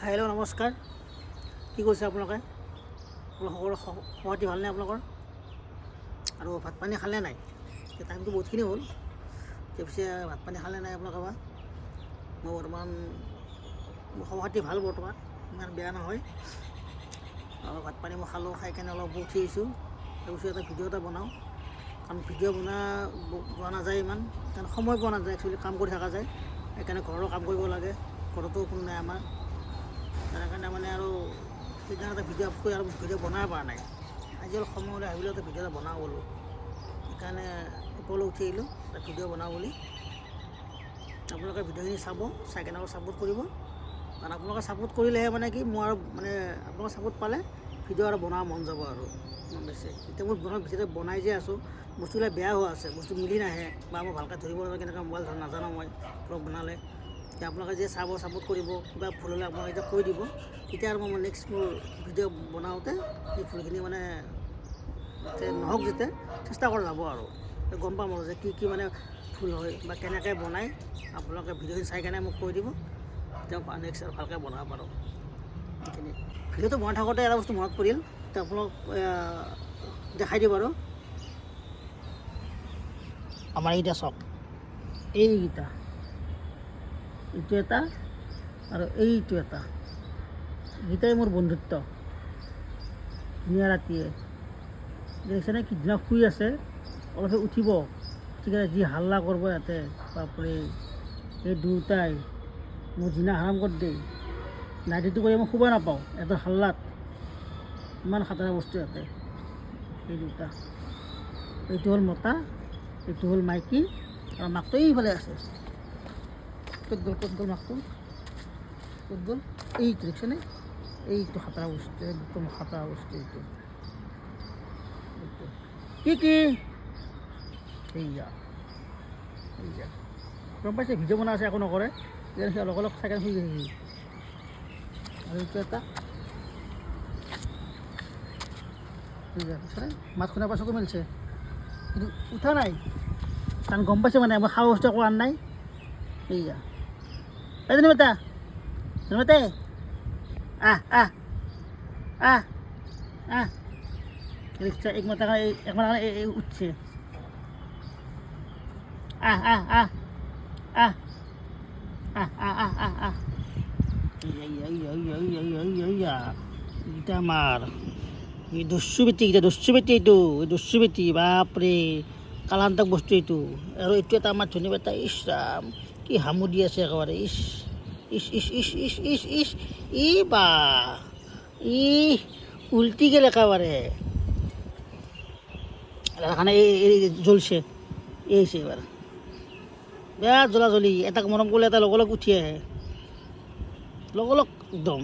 Hello' নমস্কাৰ। কি কৰিছে আপোনালোকে? সকলো খবৰ ভালনে আপোনালোকৰ? আৰু ভাত পানী খালে নাই? টাইমটো বহুতখিনি হ'ল, পিছে ভাত পানী খালে নাই আপোনালোকে বা? মই বৰ্তমান খবৰ খাতি ভাল, বৰ্তমান ইমান বেয়া নহয়। আৰু ভাত পানী মই খালোঁ, খাই কেনে অলপ উঠি আহিছোঁ। তাৰপিছত এটা ভিডিঅ' এটা বনাওঁ, কাৰণ ভিডিঅ' পোৱা নাযায় ইমান, কাৰণ সময় পোৱা নাযায়। একচুৱেলি কাম কৰি থকা যায়, সেইকাৰণে ঘৰৰো কাম কৰিব লাগে, ঘৰতো কোনো নাই আমাৰ। তাৰ কাৰণে মানে আৰু সেইদিনা এটা ভিডিঅ' আপ কৰি আৰু ভিডিঅ' বনাব পৰা নাই। আজি অলপ সময় হ'লে ভাবিলোঁ এটা ভিডিঅ' এটা বনাওঁ বোলো, সেইকাৰণে ওপৰলৈ উঠি আহিলোঁ এটা ভিডিঅ' বনাওঁ বুলি। আপোনালোকে ভিডিঅ'খিনি চাব, চাই কেনে অলপ ছাপোৰ্ট কৰিব, কাৰণ আপোনালোকে ছাপোৰ্ট কৰিলেহে মানে কি মই আৰু মানে আপোনালোকে ছাপোৰ্ট পালে ভিডিঅ' আৰু বনাব মন যাব আৰু গম পাইছে। এতিয়া মই ভিডিঅ'টো বনাই যে আছোঁ, বস্তুবিলাক বেয়া হোৱা আছে, বস্তু মিলি নাহে বা মই ভালকৈ ধৰিব নোৱাৰোঁ, কেনেকৈ মোবাইল ধৰ নাজানো মই অলপ বনালে। এতিয়া আপোনালোকে যে চাব, ছাপোৰ্ট কৰিব, কিবা ভুল হ'লে আপোনালোকে এতিয়া কৈ দিব, তেতিয়া আৰু মই নেক্সট মোৰ ভিডিঅ' বনাওঁতে সেই ভুলখিনি মানে নহওক, যাতে চেষ্টা কৰা যাব আৰু গম পাম আৰু যে কি মানে ভুল হয় বা কেনেকৈ বনাই। আপোনালোকে ভিডিঅ'খিনি চাই কেনে মোক কৈ দিব, তেতিয়া নেক্সট আৰু ভালকৈ বনাব পাৰোঁ। সেইখিনি ভিডিঅ'টো বনাই থাকোঁতে এটা বস্তু মনত পৰিল, এতিয়া আপোনালোক দেখাই দিওঁ বাৰু। আমাৰ এইকেইটা চাওক, এইকেইটা, এইটো এটা আৰু এইটো এটা, এইকেইটাই মোৰ বন্ধুত্ব। ধুনীয়া ৰাতিয়ে দেখিছেনে কি ধুনীয়া শুই আছে, অলপ উঠিব, ঠিক আছে, যি হাল্লা কৰিব ইয়াতে বাপৰে। এই দুয়োটাই মোৰ জিনা হাৰাম কৰি দিয়ে, নাইটিটো কৰি মই শুব নাপাওঁ এটা হাল্লাত, ইমান খাতৰা বস্তু ইয়াতে। এই দুটা, এইটো হ'ল মতা, এইটো হ'ল মাইকী, আৰু মাকটো এইফালে আছে। ক'ত গ'ল মাকটো, ক'ত গ'ল? এইটো দেখিছেনে, এইটো খাতৰা বস্তু, একদম খাতৰা বস্তু এইটো। কি এইয়া গম পাইছে, ভিডিঅ' বনাই আছে, একো নকৰে, অলপ অলপ চাইকেল শুই গৈছে। আৰু এইটো এটা মাত শুনা পাই চকু মেলিছে, কিন্তু উঠা নাই, কাৰণ গম পাইছে মানে মই খাব বস্তু একো আন নাই। এইয়া এই ধন্যবাদ, ধন্যবাদ, আহ আহ আহ আহ রিক্সা এক মাথা উঠছে, আহ আহ আহ আহ আহ আহ আহ আহ আহ এটা আমার এই দস্যু বেটি, এইটো দস্যু বেটি, বাপৰে কালান্তক বস্তু এইটো। আৰু এইটো এটা আমাৰ ধনী বেটা, ইছ ৰাম কি হামু দি আছে একেবাৰে, ইছ ইছ ইছ ইছ ইছ ইছ ইছ ই বা ই উল্টি গেল একেবাৰে। এখানে এই জ্বলছে, এইছে এবাৰ বেয়া জ্বলা জ্বলি, এটাক মৰম কৰিলে এটা লগৰ উঠি আহে, লগৰ একদম।